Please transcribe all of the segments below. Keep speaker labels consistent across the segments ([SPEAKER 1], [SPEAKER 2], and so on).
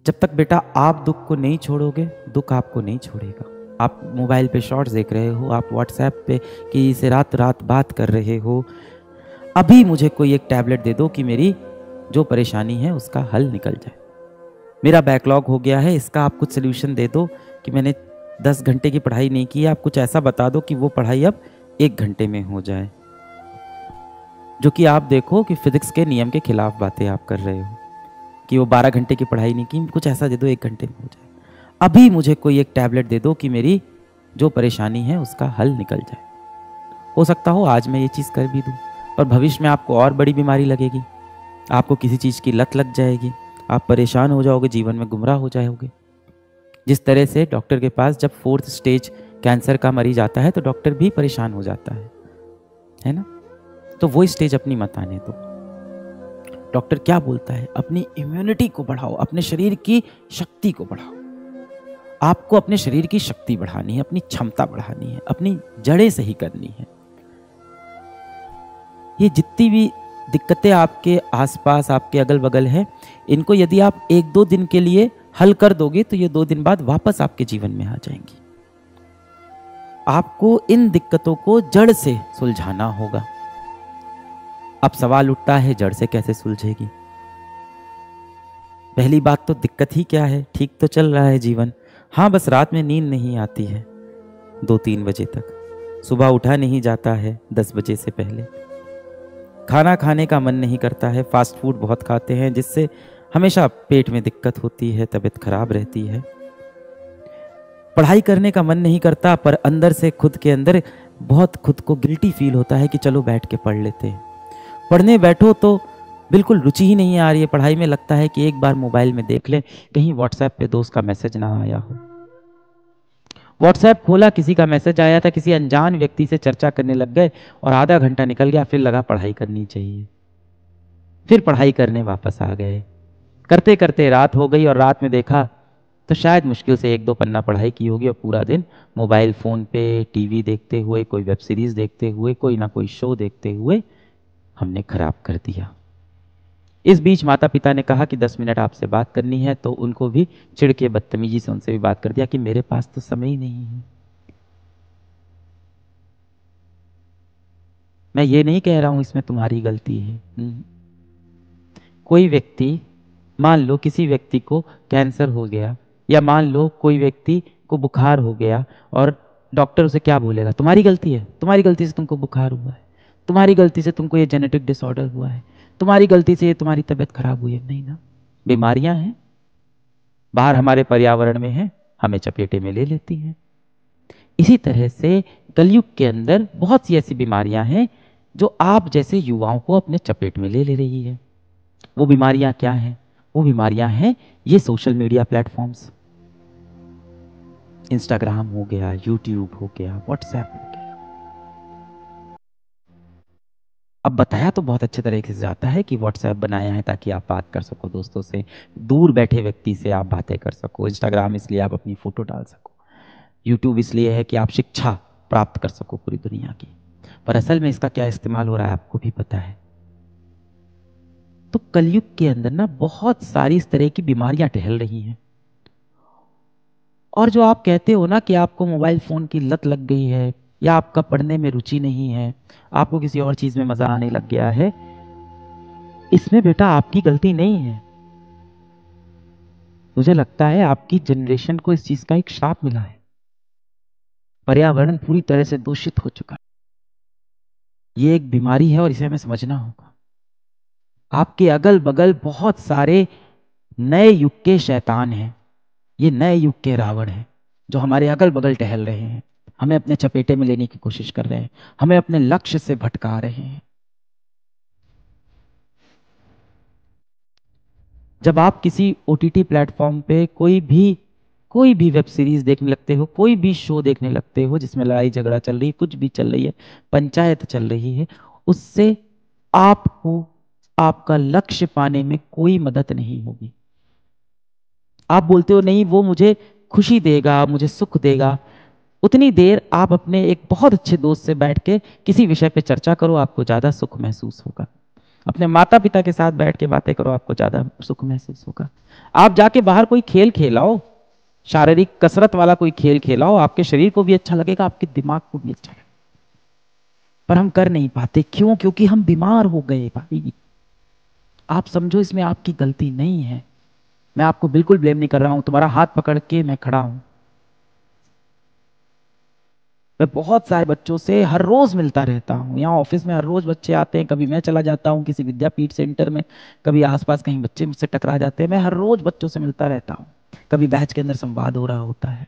[SPEAKER 1] जब तक बेटा आप दुख को नहीं छोड़ोगे, दुख आपको नहीं छोड़ेगा। आप मोबाइल पे शॉर्ट्स देख रहे हो, आप व्हाट्सएप पे किसी से रात रात बात कर रहे हो, अभी मुझे कोई एक टैबलेट दे दो कि मेरी जो परेशानी है उसका हल निकल जाए। मेरा बैकलॉग हो गया है, इसका आप कुछ सोल्यूशन दे दो कि मैंने 10 घंटे की पढ़ाई नहीं की है, आप कुछ ऐसा बता दो कि वो पढ़ाई अब 1 घंटे में हो जाए। जो कि आप देखो कि फिजिक्स के नियम के खिलाफ बातें आप कर रहे हो कि वो 12 घंटे की पढ़ाई नहीं की, कुछ ऐसा दे दो 1 घंटे में हो जाए। अभी मुझे कोई एक टैबलेट दे दो कि मेरी जो परेशानी है उसका हल निकल जाए। हो सकता हो आज मैं ये चीज़ कर भी दूँ, पर भविष्य में आपको और बड़ी बीमारी लगेगी, आपको किसी चीज़ की लत लग जाएगी, आप परेशान हो जाओगे, जीवन में गुमराह हो जाओगे। जिस तरह से डॉक्टर के पास जब 4th स्टेज कैंसर का मरीज आता है तो डॉक्टर भी परेशान हो जाता है ना। तो वो स्टेज अपनी मत आने दो। डॉक्टर क्या बोलता है, अपनी इम्यूनिटी को बढ़ाओ, अपने शरीर की शक्ति को बढ़ाओ। आपको अपने शरीर की शक्ति बढ़ानी है, अपनी क्षमता बढ़ानी है, अपनी जड़ें सही करनी है। ये जितनी भी दिक्कतें आपके आसपास, आपके अगल बगल है, इनको यदि आप 1-2 दिन के लिए हल कर दोगे तो ये 2 दिन बाद वापस आपके जीवन में आ जाएंगी। आपको इन दिक्कतों को जड़ से सुलझाना होगा। अब सवाल उठता है, जड़ से कैसे सुलझेगी? पहली बात तो दिक्कत ही क्या है, ठीक तो चल रहा है जीवन। हाँ, बस रात में नींद नहीं आती है 2-3 बजे तक, सुबह उठा नहीं जाता है 10 बजे से पहले, खाना खाने का मन नहीं करता है, फास्ट फूड बहुत खाते हैं जिससे हमेशा पेट में दिक्कत होती है, तबीयत खराब रहती है, पढ़ाई करने का मन नहीं करता, पर अंदर से खुद के अंदर बहुत खुद को गिल्टी फील होता है कि चलो बैठ के पढ़ लेते हैं। पढ़ने बैठो तो बिल्कुल रुचि ही नहीं आ रही है पढ़ाई में, लगता है कि एक बार मोबाइल में देख ले, कहीं व्हाट्सएप पे दोस्त का मैसेज ना आया हो। व्हाट्सएप खोला, किसी का मैसेज आया था, किसी अनजान व्यक्ति से चर्चा करने लग गए और आधा घंटा निकल गया, फिर लगा पढ़ाई करनी चाहिए, फिर पढ़ाई करने वापस आ गए। करते करते रात हो गई और रात में देखा तो शायद मुश्किल से 1-2 पन्ना पढ़ाई की होगी और पूरा दिन मोबाइल फ़ोन पे टीवी देखते हुए, कोई वेब सीरीज़ देखते हुए, कोई ना कोई शो देखते हुए हमने खराब कर दिया। इस बीच माता पिता ने कहा कि 10 मिनट आपसे बात करनी है, तो उनको भी चिढ़ के बदतमीजी से उनसे भी बात कर दिया कि मेरे पास तो समय ही नहीं है। मैं ये नहीं कह रहा हूं इसमें तुम्हारी गलती है। कोई व्यक्ति, मान लो किसी व्यक्ति को कैंसर हो गया, या मान लो कोई व्यक्ति को बुखार हो गया और डॉक्टर उसे क्या बोलेगा, तुम्हारी गलती है, तुम्हारी गलती से तुमको बुखार हुआ है, तुम्हारी गलती से तुमको ये जेनेटिक डिसऑर्डर हुआ है, तुम्हारी गलती से ये तुम्हारी तबीयत खराब हुई है। नहीं ना, बीमारियां हैं, बाहर हमारे पर्यावरण में है, हमें चपेटे में ले लेती हैं। इसी तरह से कलयुग के अंदर बहुत सी ऐसी बीमारियां हैं जो आप जैसे युवाओं को अपने चपेट में ले रही है। वो बीमारियां क्या हैं? वो बीमारियां हैं ये सोशल मीडिया प्लेटफॉर्म्स, इंस्टाग्राम हो गया, यूट्यूब हो गया, व्हाट्सएप हो गया। अब बताया तो बहुत अच्छे तरीके से जाता है कि व्हाट्सएप बनाया है ताकि आप बात कर सको दोस्तों से, दूर बैठे व्यक्ति से आप बातें कर सको। इंस्टाग्राम इसलिए आप अपनी फोटो डाल सको। यूट्यूब इसलिए है कि आप शिक्षा प्राप्त कर सको पूरी दुनिया की। पर असल में इसका क्या इस्तेमाल हो रहा है आपको भी पता है। तो कलयुग के अंदर ना बहुत सारी इस तरह की बीमारियां टहल रही हैं। और जो आप कहते हो ना कि आपको मोबाइल फोन की लत लग गई है, या आपका पढ़ने में रुचि नहीं है, आपको किसी और चीज में मजा आने लग गया है, इसमें बेटा आपकी गलती नहीं है। मुझे लगता है आपकी जनरेशन को इस चीज का एक श्राप मिला है। पर्यावरण पूरी तरह से दूषित हो चुका है। ये एक बीमारी है और इसे हमें समझना होगा। आपके अगल बगल बहुत सारे नए युग के शैतान हैं, ये नए युग के रावण हैं जो हमारे अगल बगल टहल रहे हैं, हमें अपने चपेटे में लेने की कोशिश कर रहे हैं, हमें अपने लक्ष्य से भटका रहे हैं। जब आप किसी ओटीटी प्लेटफॉर्म पे कोई भी वेब सीरीज देखने लगते हो, कोई भी शो देखने लगते हो जिसमें लड़ाई झगड़ा चल रही है, कुछ भी चल रही है, पंचायत चल रही है, उससे आपको आपका लक्ष्य पाने में कोई मदद नहीं होगी। आप बोलते हो नहीं वो मुझे खुशी देगा, मुझे सुख देगा। उतनी देर आप अपने एक बहुत अच्छे दोस्त से बैठ के किसी विषय पे चर्चा करो, आपको ज्यादा सुख महसूस होगा। अपने माता पिता के साथ बैठ के बातें करो, आपको ज्यादा सुख महसूस होगा। आप जाके बाहर कोई खेल खेलाओ, शारीरिक कसरत वाला कोई खेल खेलाओ, आपके शरीर को भी अच्छा लगेगा, आपके दिमाग को भी अच्छा लगेगा। पर हम कर नहीं पाते, क्यों? क्योंकि हम बीमार हो गए भाई। आप समझो इसमें आपकी गलती नहीं है, मैं आपको बिल्कुल ब्लेम नहीं कर रहा हूं, तुम्हारा हाथ पकड़ के मैं खड़ा हूं। मैं बहुत सारे बच्चों से हर रोज मिलता रहता हूँ, यहाँ ऑफिस में हर रोज बच्चे आते हैं, कभी मैं चला जाता हूँ किसी विद्यापीठ सेंटर में, कभी आसपास कहीं बच्चे मुझसे टकरा जाते हैं, मैं हर रोज बच्चों से मिलता रहता हूँ, कभी बैच के अंदर संवाद हो रहा होता है।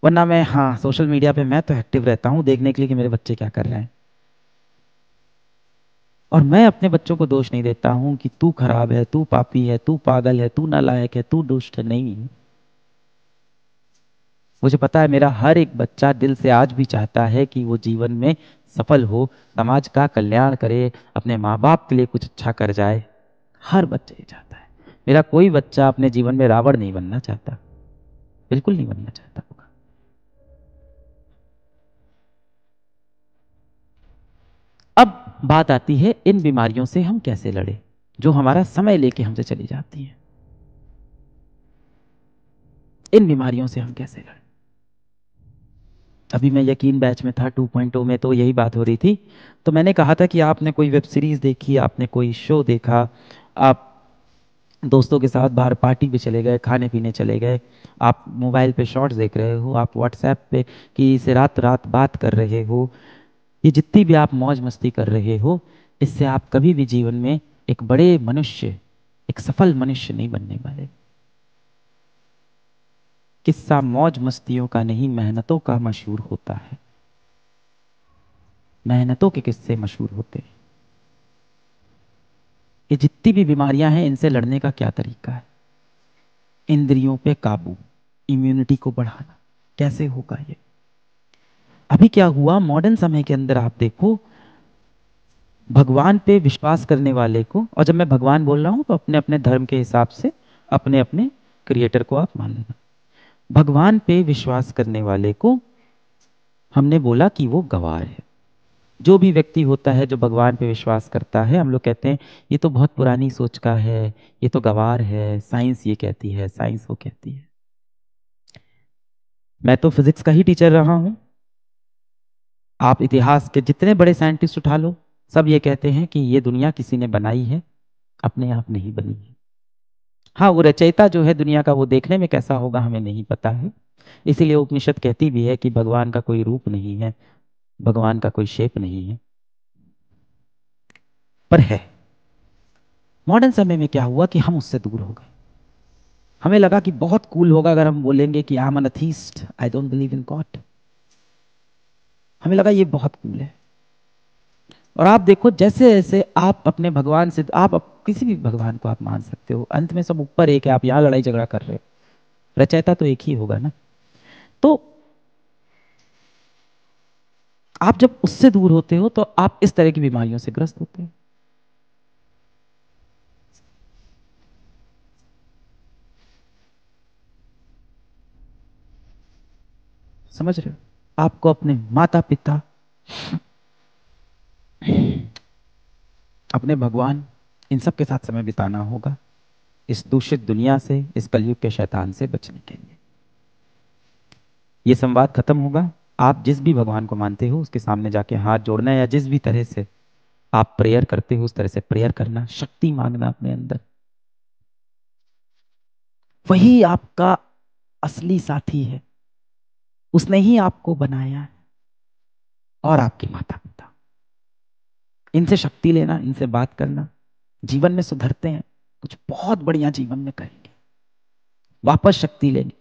[SPEAKER 1] वरना मैं, हाँ, सोशल मीडिया पे मैं तो एक्टिव रहता हूँ देखने के लिए कि मेरे बच्चे क्या कर रहे हैं। और मैं अपने बच्चों को दोष नहीं देता हूं कि तू खराब है, तू पापी है, तू पागल है, तू नालायक है, तू दुष्ट है, नहीं। मुझे पता है मेरा हर एक बच्चा दिल से आज भी चाहता है कि वो जीवन में सफल हो, समाज का कल्याण करे, अपने माँ बाप के लिए कुछ अच्छा कर जाए। हर बच्चा ये चाहता है। मेरा कोई बच्चा अपने जीवन में रावण नहीं बनना चाहता, बिल्कुल नहीं बनना चाहता होगा। अब बात आती है इन बीमारियों से हम कैसे लड़े, जो हमारा समय लेके हमसे चली जाती हैं। इन बीमारियों से हम कैसे लड़े? अभी मैं यकीन बैच में था 2.0 में, तो यही बात हो रही थी। तो मैंने कहा था कि आपने कोई वेब सीरीज देखी, आपने कोई शो देखा, आप दोस्तों के साथ बाहर पार्टी पे चले गए, खाने पीने चले गए, आप मोबाइल पे शॉर्ट्स देख रहे हो, आप व्हाट्सएप पे कि से रात रात बात कर रहे हो, ये जितनी भी आप मौज मस्ती कर रहे हो, इससे आप कभी भी जीवन में एक बड़े मनुष्य, एक सफल मनुष्य नहीं बनने वाले। किस्सा मौज मस्तियों का नहीं, मेहनतों का मशहूर होता है। मेहनतों के किस्से मशहूर होते हैं। ये जितनी भी बीमारियां हैं, इनसे लड़ने का क्या तरीका है? इंद्रियों पे काबू, इम्यूनिटी को बढ़ाना। कैसे होगा ये? अभी क्या हुआ मॉडर्न समय के अंदर, आप देखो, भगवान पे विश्वास करने वाले को, और जब मैं भगवान बोल रहा हूं तो अपने अपने धर्म के हिसाब से अपने अपने क्रिएटर को आप मान लेना। भगवान पे विश्वास करने वाले को हमने बोला कि वो गवार है। जो भी व्यक्ति होता है जो भगवान पे विश्वास करता है, हम लोग कहते हैं ये तो बहुत पुरानी सोच का है, ये तो गवार है, साइंस ये कहती है, साइंस वो कहती है। मैं तो फिजिक्स का ही टीचर रहा हूं। आप इतिहास के जितने बड़े साइंटिस्ट उठा लो, सब ये कहते हैं कि ये दुनिया किसी ने बनाई है, अपने आप नहीं बनी है। हाँ, वो रचयिता जो है दुनिया का, वो देखने में कैसा होगा हमें नहीं पता है। इसीलिए उपनिषद कहती भी है कि भगवान का कोई रूप नहीं है, भगवान का कोई शेप नहीं है, पर है। मॉडर्न समय में क्या हुआ कि हम उससे दूर हो गए। हमें लगा कि बहुत कूल होगा अगर हम बोलेंगे कि I am N atheist, I don't believe in God. हमें लगा ये बहुत कूल है। और आप देखो, जैसे जैसे आप अपने भगवान से, किसी भी भगवान को आप मान सकते हो, अंत में सब ऊपर एक है, आप यहां लड़ाई झगड़ा कर रहे हो, रचयिता तो एक ही होगा ना। तो आप जब उससे दूर होते हो तो आप इस तरह की बीमारियों से ग्रस्त होते हो। समझ रहे हो? आपको अपने माता पिता, अपने भगवान, इन सब के साथ समय बिताना होगा, इस दूषित दुनिया से, इस कलयुग के शैतान से बचने के लिए। ये संवाद खत्म होगा, आप जिस भी भगवान को मानते हो उसके सामने जाके हाथ जोड़ना है, या जिस भी तरह से आप प्रेयर करते हो उस तरह से प्रेयर करना, शक्ति मांगना अपने अंदर। वही आपका असली साथी है, उसने ही आपको बनाया है, और आपके माता पिता। इनसे शक्ति लेना, इनसे बात करना, जीवन में सुधरते हैं, कुछ बहुत बढ़िया जीवन में करेंगे, वापस शक्ति लेंगे।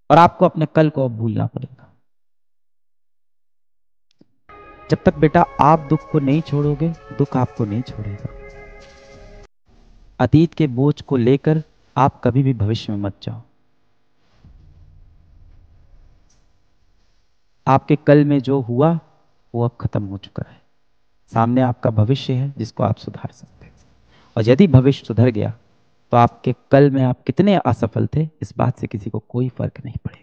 [SPEAKER 1] और आपको अपने कल को अब भूलना पड़ेगा। जब तक बेटा आप दुख को नहीं छोड़ोगे, दुख आपको नहीं छोड़ेगा। अतीत के बोझ को लेकर आप कभी भी भविष्य में मत जाओ। आपके कल में जो हुआ वो अब खत्म हो चुका है। सामने आपका भविष्य है जिसको आप सुधार सकते हैं। और यदि भविष्य सुधर गया तो आपके कल में आप कितने असफल थे, इस बात से किसी को कोई फर्क नहीं पड़ेगा।